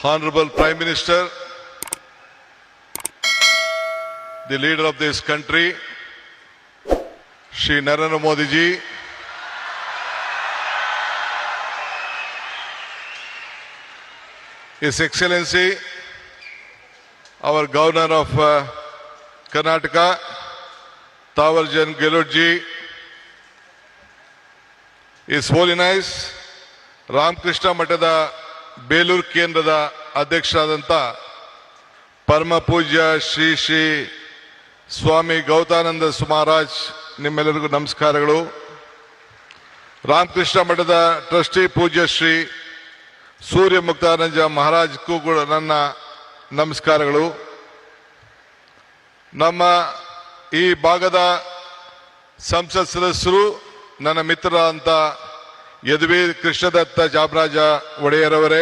Honorable Prime Minister, the leader of this country, Shri Narendra Modi ji, His Excellency, our Governor of Karnataka, Tawarjan Gehlot ji, His Holiness, Ramakrishna Maಠದ Belur ಕೇಂದ್ರದ ಅಧ್ಯಕ್ಷರಾದಂಥ ಪರಮ ಪೂಜ್ಯ ಶ್ರೀ ಶ್ರೀ ಸ್ವಾಮಿ ಗೌತಾನಂದ ಮಹಾರಾಜ್ ನಿಮ್ಮೆಲ್ಲರಿಗೂ ನಮಸ್ಕಾರಗಳು. ರಾಮಕೃಷ್ಣ ಮಠದ trustee ಪೂಜ್ಯ ಶ್ರೀ ಸೂರ್ಯ ಮುಕ್ತಾನಂದ ಮಹಾರಾಜ್ಗೂ ಕೂಡ ನನ್ನ ನಮಸ್ಕಾರಗಳು. ನಮ್ಮ ಈ ಭಾಗದ ಸಂಸತ್ ಸದಸ್ಯರು ನನ್ನ ಮಿತ್ರರಾದಂಥ ಯದುವೀರ್ ಕೃಷ್ಣದತ್ತ ಚಾಮರಾಜ ಒಡೆಯರ್ ಅವರೇ,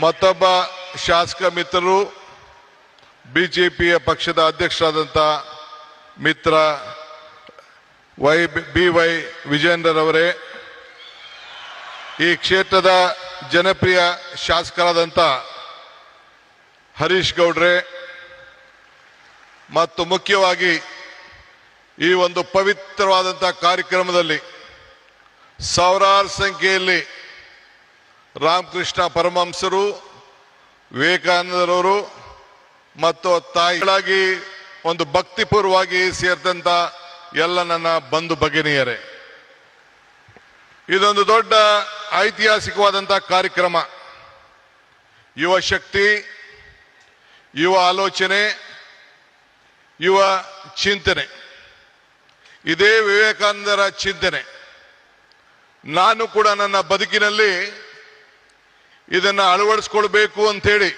ಮತ್ತೊಬ್ಬ ಶಾಸಕ ಮಿತ್ರರು ಬಿಜೆಪಿಯ ಪಕ್ಷದ ಅಧ್ಯಕ್ಷರಾದಂಥ ಮಿತ್ರ ಬಿ.ವೈ. ವಿಜಯೇಂದ್ರರವರೇ, ಈ ಕ್ಷೇತ್ರದ ಜನಪ್ರಿಯ ಶಾಸಕರಾದಂಥ ಹರೀಶ್ ಗೌಡ್ರೆ, ಮತ್ತು ಮುಖ್ಯವಾಗಿ ಈ ಒಂದು ಪವಿತ್ರವಾದಂಥ ಕಾರ್ಯಕ್ರಮದಲ್ಲಿ ಸಾವಿರಾರು ಸಂಖ್ಯೆಯಲ್ಲಿ ರಾಮಕೃಷ್ಣ ಪರಮಹಂಸರು, ವಿವೇಕಾನಂದರವರು ಮತ್ತು ತಾಯಿಗಳಾಗಿ ಒಂದು ಭಕ್ತಿಪೂರ್ವವಾಗಿ ಸೇರಿದಂಥ ಎಲ್ಲ ನನ್ನ ಬಂಧು ಭಗಿನಿಯರೇ, ಇದೊಂದು ದೊಡ್ಡ ಐತಿಹಾಸಿಕವಾದಂಥ ಕಾರ್ಯಕ್ರಮ. ಯುವ ಶಕ್ತಿ, ಯುವ ಆಲೋಚನೆ, ಯುವ ಚಿಂತನೆ, ಇದೇ ವಿವೇಕಾನಂದರ ಚಿಂತನೆ. ನಾನು ಕೂಡ ನನ್ನ ಬದುಕಿನಲ್ಲಿ ಇದನ್ನು ಅಳವಡಿಸ್ಕೊಳ್ಬೇಕು ಅಂತೇಳಿ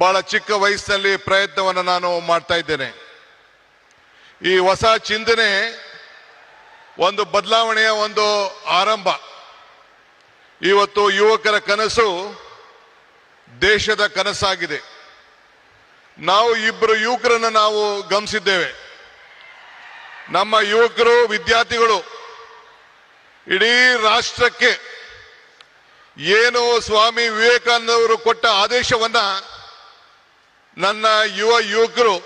ಬಹಳ ಚಿಕ್ಕ ವಯಸ್ಸಿನಲ್ಲಿ ಪ್ರಯತ್ನವನ್ನು ನಾನು ಮಾಡ್ತಾ ಇದ್ದೇನೆ. ಈ ಹೊಸ ಚಿಂತನೆ ಒಂದು ಬದಲಾವಣೆಯ ಒಂದು ಆರಂಭ. ಇವತ್ತು ಯುವಕರ ಕನಸು ದೇಶದ ಕನಸಾಗಿದೆ. ನಾವು ಇಬ್ಬರು ಯುವಕರನ್ನು ನಾವು ಗಮನಿಸಿದ್ದೇವೆ. ನಮ್ಮ ಯುವಕರು, ವಿದ್ಯಾರ್ಥಿಗಳು ಇಡೀ ರಾಷ್ಟ್ರಕ್ಕೆ ಏನು ಸ್ವಾಮಿ ವಿವೇಕಾನಂದ ಅವರು ಕೊಟ್ಟ ಆದೇಶವನ್ನ ನನ್ನ ಯುವಕರು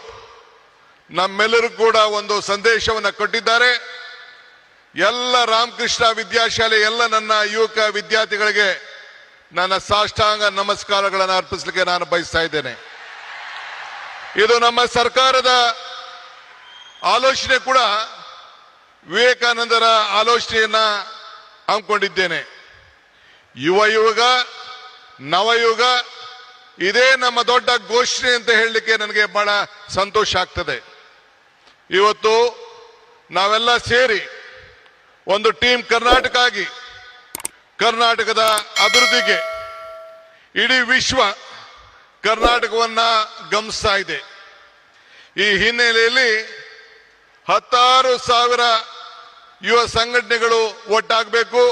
ನಮ್ಮೆಲ್ಲರೂ ಕೂಡ ಒಂದು ಸಂದೇಶವನ್ನು ಕೊಟ್ಟಿದ್ದಾರೆ. ಎಲ್ಲ ರಾಮಕೃಷ್ಣ ವಿದ್ಯಾಶಾಲೆ ಎಲ್ಲ ನನ್ನ ಯುವಕ ವಿದ್ಯಾರ್ಥಿಗಳಿಗೆ ನನ್ನ ಸಾಷ್ಟಾಂಗ ನಮಸ್ಕಾರಗಳನ್ನು ಅರ್ಪಿಸಲಿಕ್ಕೆ ನಾನು ಬಯಸ್ತಾ ಇದ್ದೇನೆ. ಇದು ನಮ್ಮ ಸರ್ಕಾರದ ಆಲೋಚನೆ ಕೂಡ ವಿವೇಕಾನಂದರ ಆಲೋಚನೆಯನ್ನ ಹಮ್ಮಿಕೊಂಡಿದ್ದೇನೆ. ಯುಗ ನವಯುಗ, ಇದೇ ನಮ್ಮ ದೊಡ್ಡ ಘೋಷಣೆ ಅಂತ ಹೇಳಲಿಕ್ಕೆ ನನಗೆ ಬಹಳ ಸಂತೋಷ ಆಗ್ತದೆ. ಇವತ್ತು ನಾವೆಲ್ಲ ಸೇರಿ ಒಂದು ಟೀಮ್ ಕರ್ನಾಟಕ ಆಗಿ ಕರ್ನಾಟಕದ ಅಭಿವೃದ್ಧಿಗೆ ಇಡೀ ವಿಶ್ವ ಕರ್ನಾಟಕವನ್ನ ಗಮನಿಸ್ತಾ ಇದೆ. ಈ ಹಿನ್ನೆಲೆಯಲ್ಲಿ 10,000 ಯುವ ಸಂಘಟನೆಗಳು ಒಟ್ಟಾಗಬೇಕು.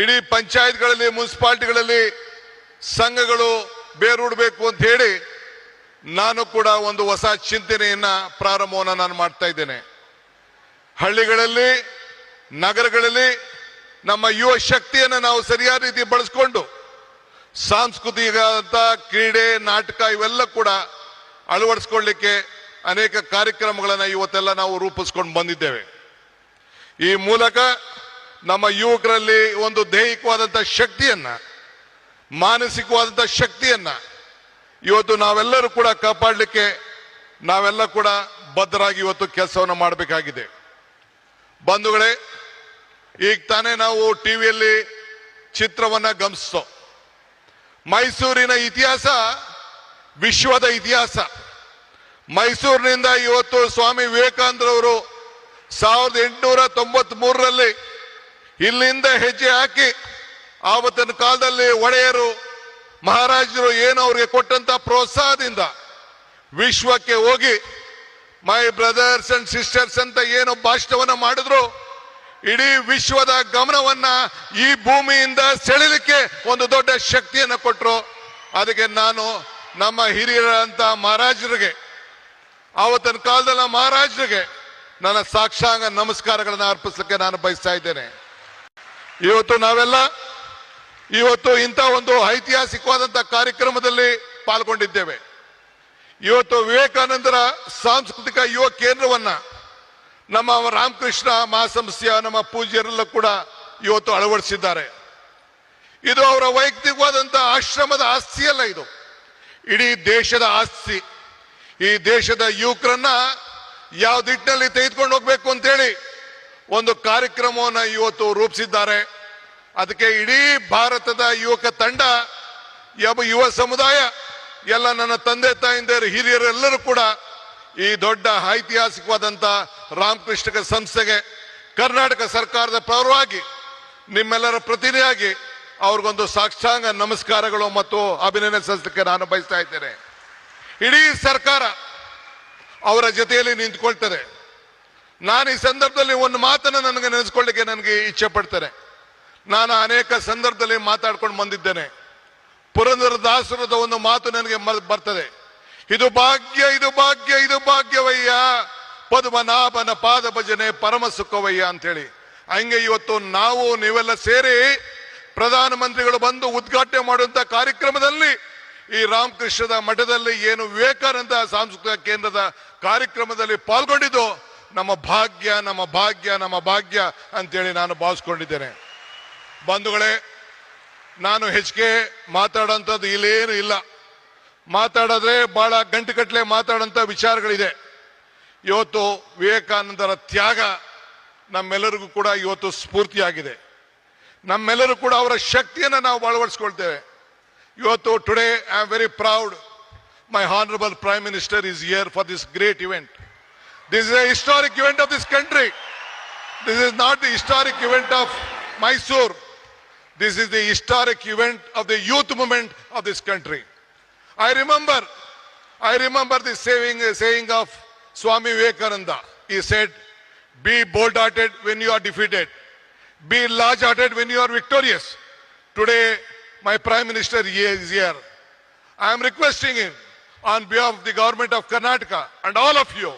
ಇಡೀ ಪಂಚಾಯತ್ಗಳಲ್ಲಿ, ಮುನ್ಸಿಪಾಲಿಟಿಗಳಲ್ಲಿ ಸಂಘಗಳು ಬೇರೂಡಬೇಕು ಅಂತ ಹೇಳಿ ನಾನು ಕೂಡ ಒಂದು ಹೊಸ ಚಿಂತನೆಯನ್ನ ಪ್ರಾರಂಭವನ್ನು ನಾನು ಮಾಡ್ತಾ ಇದ್ದೇನೆ. ಹಳ್ಳಿಗಳಲ್ಲಿ, ನಗರಗಳಲ್ಲಿ ನಮ್ಮ ಯುವ ಶಕ್ತಿಯನ್ನು ನಾವು ಸರಿಯಾದ ರೀತಿ ಬಳಸ್ಕೊಂಡು ಸಾಂಸ್ಕೃತಿಕ ಕ್ರೀಡೆ, ನಾಟಕ ಇವೆಲ್ಲ ಕೂಡ ಅಳವಡಿಸ್ಕೊಳ್ಳಿಕ್ಕೆ ಅನೇಕ ಕಾರ್ಯಕ್ರಮಗಳನ್ನು ಇವತ್ತೆಲ್ಲ ನಾವು ರೂಪಿಸ್ಕೊಂಡು ಬಂದಿದ್ದೇವೆ. ಈ ಮೂಲಕ ನಮ್ಮ ಯುವಕರಲ್ಲಿ ಒಂದು ದೈಹಿಕವಾದಂಥ ಶಕ್ತಿಯನ್ನ, ಮಾನಸಿಕವಾದಂಥ ಶಕ್ತಿಯನ್ನ ಇವತ್ತು ನಾವೆಲ್ಲರೂ ಕೂಡ ಕಾಪಾಡಲಿಕ್ಕೆ ನಾವೆಲ್ಲ ಕೂಡ ಬದ್ಧರಾಗಿ ಇವತ್ತು ಕೆಲಸವನ್ನು ಮಾಡಬೇಕಾಗಿದೆ. ಬಂಧುಗಳೇ, ಈಗ ತಾನೇ ನಾವು ಟಿವಿಯಲ್ಲಿ ಚಿತ್ರವನ್ನ ಗಮನಿಸೋ, ಮೈಸೂರಿನ ಇತಿಹಾಸ ವಿಶ್ವದ ಇತಿಹಾಸ. ಮೈಸೂರಿನಿಂದ ಇವತ್ತು ಸ್ವಾಮಿ ವಿವೇಕಾನಂದರವರು 1893ರಲ್ಲಿ ಇಲ್ಲಿಂದ ಹೆಜ್ಜೆ ಹಾಕಿ ಆವತ್ತಿನ ಕಾಲದಲ್ಲಿ ಒಡೆಯರು, ಮಹಾರಾಜರು ಏನು ಅವ್ರಿಗೆ ಕೊಟ್ಟಂತ ಪ್ರೋತ್ಸಾಹದಿಂದ ವಿಶ್ವಕ್ಕೆ ಹೋಗಿ ಮೈ ಬ್ರದರ್ಸ್ ಅಂಡ್ ಸಿಸ್ಟರ್ಸ್ ಅಂತ ಏನು ಭಾಷಣವನ್ನ ಮಾಡಿದ್ರು, ಇಡೀ ವಿಶ್ವದ ಗಮನವನ್ನ ಈ ಭೂಮಿಯಿಂದ ಸೆಳೆಯಲಿಕ್ಕೆ ಒಂದು ದೊಡ್ಡ ಶಕ್ತಿಯನ್ನು ಕೊಟ್ಟರು. ಅದಕ್ಕೆ ನಾನು ನಮ್ಮ ಹಿರಿಯರಂತ ಮಹಾರಾಜರಿಗೆ, ಆವತ್ತಿನ ಕಾಲದಲ್ಲಿ ಮಹಾರಾಜರಿಗೆ ನನ್ನ ಸಾಕ್ಷಾಂಗ ನಮಸ್ಕಾರಗಳನ್ನು ಅರ್ಪಿಸಲಿಕ್ಕೆ ನಾನು ಬಯಸ್ತಾ ಇದ್ದೇನೆ. ಇವತ್ತು ನಾವೆಲ್ಲ ಇಂಥ ಒಂದು ಐತಿಹಾಸಿಕವಾದಂತಹ ಕಾರ್ಯಕ್ರಮದಲ್ಲಿ ಪಾಲ್ಗೊಂಡಿದ್ದೇವೆ. ಇವತ್ತು ವಿವೇಕಾನಂದರ ಸಾಂಸ್ಕೃತಿಕ ಯುವ ಕೇಂದ್ರವನ್ನ ನಮ್ಮ ರಾಮಕೃಷ್ಣ ಮಹಾಸಂಸ್ಥೆಯ ನಮ್ಮ ಪೂಜ್ಯರೆಲ್ಲ ಕೂಡ ಇವತ್ತು ಅಳವಡಿಸಿದ್ದಾರೆ. ಇದು ಅವರ ವೈಯಕ್ತಿಕವಾದಂತಹ ಆಶ್ರಮದ ಆಸ್ತಿಯಲ್ಲ, ಇದು ಇಡೀ ದೇಶದ ಆಸ್ತಿ. ಈ ದೇಶದ ಯುವಕರನ್ನ ಯಾವ ದಿಟ್ಟಿನಲ್ಲಿ ತೆಗೆದುಕೊಂಡು ಹೋಗ್ಬೇಕು ಅಂತೇಳಿ ಒಂದು ಕಾರ್ಯಕ್ರಮವನ್ನು ಇವತ್ತು ರೂಪಿಸಿದ್ದಾರೆ. ಅದಕ್ಕೆ ಇಡೀ ಭಾರತದ ಯುವಕ ತಂಡ, ಯುವ ಸಮುದಾಯ, ಎಲ್ಲ ನನ್ನ ತಂದೆ ತಾಯಿಂದಿರು, ಹಿರಿಯರೆಲ್ಲರೂ ಕೂಡ ಈ ದೊಡ್ಡ ಐತಿಹಾಸಿಕವಾದಂತ ರಾಮಕೃಷ್ಣ ಸಂಸ್ಥೆಗೆ ಕರ್ನಾಟಕ ಸರ್ಕಾರದ ಪರವಾಗಿ ನಿಮ್ಮೆಲ್ಲರ ಪ್ರತಿನಿಧಿಯಾಗಿ ಅವ್ರಿಗೊಂದು ಸಾಷ್ಟಾಂಗ ನಮಸ್ಕಾರಗಳು ಮತ್ತು ಅಭಿನಂದನೆ ಸಲ್ಲಿಸಲಿಕ್ಕೆ ನಾನು ಬಯಸ್ತಾ ಇದ್ದೇನೆ. ಇಡೀ ಸರ್ಕಾರ ಅವರ ಜೊತೆಯಲ್ಲಿ ನಿಂತ್ಕೊಳ್ತದೆ. ನಾನು ಈ ಸಂದರ್ಭದಲ್ಲಿ ಒಂದು ಮಾತನ್ನು ನೆನೆಸ್ಕೊಳ್ಳಿಕ್ಕೆ ನನಗೆ ಇಚ್ಛೆ ಪಡ್ತೇನೆ. ನಾನು ಅನೇಕ ಸಂದರ್ಭದಲ್ಲಿ ಮಾತಾಡ್ಕೊಂಡು ಬಂದಿದ್ದೇನೆ. ಪುರಂದರದಾಸರದ ಒಂದು ಮಾತು ನನಗೆ ಬರ್ತದೆ, ಇದು ಭಾಗ್ಯ ಇದು ಭಾಗ್ಯ ಇದು ಭಾಗ್ಯವಯ್ಯ, ಪದ್ಮನಾಭನ ಪಾದ ಭಜನೆ ಪರಮ ಸುಖವಯ್ಯ ಅಂತೇಳಿ. ಹಂಗೆ ಇವತ್ತು ನಾವು ನೀವೆಲ್ಲ ಸೇರಿ ಪ್ರಧಾನಮಂತ್ರಿಗಳು ಬಂದು ಉದ್ಘಾಟನೆ ಮಾಡುವಂತ ಕಾರ್ಯಕ್ರಮದಲ್ಲಿ ಈ ರಾಮಕೃಷ್ಣದ ಮಠದಲ್ಲಿ ಏನು ವಿವೇಕಾನಂದ ಸಾಂಸ್ಕೃತಿಕ ಕೇಂದ್ರದ ಕಾರ್ಯಕ್ರಮದಲ್ಲಿ ಪಾಲ್ಗೊಂಡಿದ್ದು ನಮ್ಮ ಭಾಗ್ಯ ನಮ್ಮ ಭಾಗ್ಯ ನಮ್ಮ ಭಾಗ್ಯ ಅಂತೇಳಿ ನಾನು ಭಾವಿಸ್ಕೊಂಡಿದ್ದೇನೆ. ಬಂಧುಗಳೇ, ನಾನು ಹೆಚ್ಚಿಗೆ ಮಾತಾಡೋಂಥದ್ದು ಇಲ್ಲೇನು ಇಲ್ಲ. ಮಾತಾಡಿದ್ರೆ ಬಹಳ ಗಂಟೆಗಟ್ಟಲೆ ಮಾತಾಡೋಂಥ ವಿಚಾರಗಳಿದೆ. ಇವತ್ತು ವಿವೇಕಾನಂದರ ತ್ಯಾಗ ನಮ್ಮೆಲ್ಲರಿಗೂ ಕೂಡ ಇವತ್ತು ಸ್ಫೂರ್ತಿಯಾಗಿದೆ. ನಮ್ಮೆಲ್ಲರೂ ಕೂಡ ಅವರ ಶಕ್ತಿಯನ್ನು ನಾವು ಅಳವಡಿಸ್ಕೊಳ್ತೇವೆ. ಇವತ್ತು today I am very proud my honourable prime minister is here for this great event. This is A historic event of this country. This is not the historic event of Mysore. This is the historic event of the youth movement of this country. I remember the saying of Swami Vivekananda. He said, be bold-hearted when you are defeated. Be large-hearted when you are victorious. Today, my Prime Minister is here. I am requesting him on behalf of the government of Karnataka and all of you,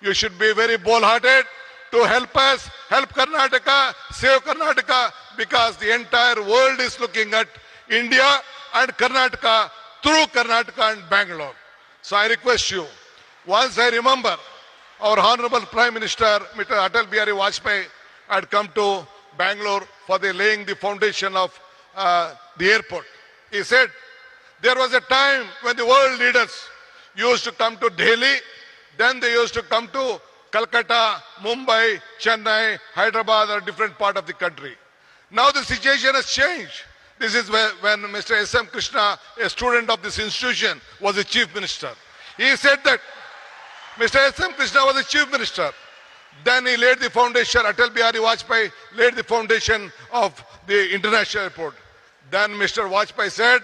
you should be very bold-hearted to help us, help Karnataka, save Karnataka, because the entire world is looking at India and Karnataka through Karnataka and Bangalore. So I request you, once I remember our Honorable Prime Minister, Mr. Atal Bihari Vajpayee, had come to Bangalore for the laying the foundation of the airport. He said, there was a time when the world leaders used to come to Delhi, then they used to come to Calcutta, Mumbai, Chennai, Hyderabad, or different part of the country. Now the situation has changed. This is when Mr. S.M. Krishna, a student of this institution, was the chief minister. He said that Mr. S.M. Krishna was the chief minister. Then he laid the foundation, Atal Bihari Vajpayee laid the foundation of the international airport. Then Mr. Vajpayee said,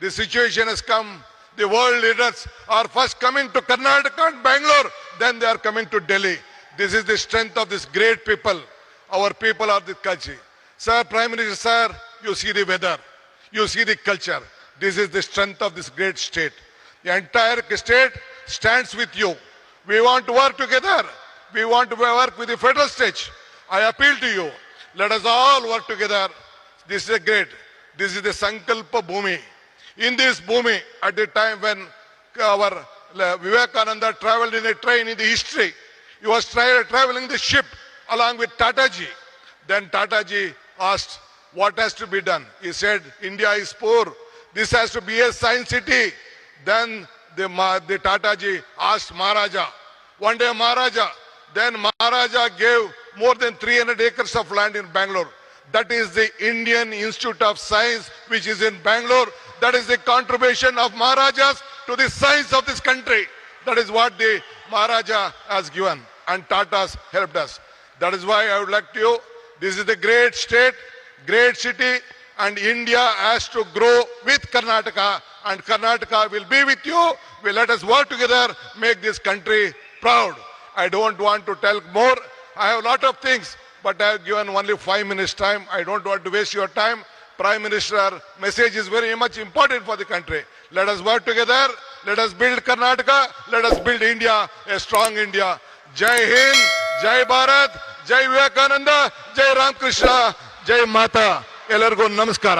the situation has come. The world leaders are first coming to Karnataka and Bangalore, then they are coming to Delhi. This is the strength of this great people. Our people are the country. Sir, Prime Minister, sir, you see the weather, you see the culture. This is the strength of this great state. The entire state stands with you. We want to work together. We want to work with the federal state. I appeal to you. Let us all work together. This is great. This is the Sankalpa Bhumi. In this Bhumi, at the time when our Vivekananda traveled in a train in the history, he was traveling the ship along with Tataji. Then Tataji asked, what has to be done? He said, India is poor. This has to be a science city. Then the Tataji asked Maharaja. One day Maharaja gave more than 300 acres of land in Bangalore. That is the Indian Institute of Science, which is in Bangalore. That is the contribution of Maharajas to the science of this country. That is what the Maharaja has given, and Tatas helped us. That is why I would like to, this is the great state, great city, and India has to grow with Karnataka, and Karnataka will be with you. Will let us work together, make this country proud. I don't want to tell more. I have a lot of things, but I have given only 5 minutes time. I don't want to waste your time. Prime Minister message is very much important for the country. Let us work together. Let us build Karnataka. Let us build India, a strong India. Jai Hind, Jai Bharat, Jai Vivekananda, Jai Ram Krishna, ಜೈ ಮಾತಾ. ಎಲ್ಲರಿಗೂ ನಮಸ್ಕಾರ.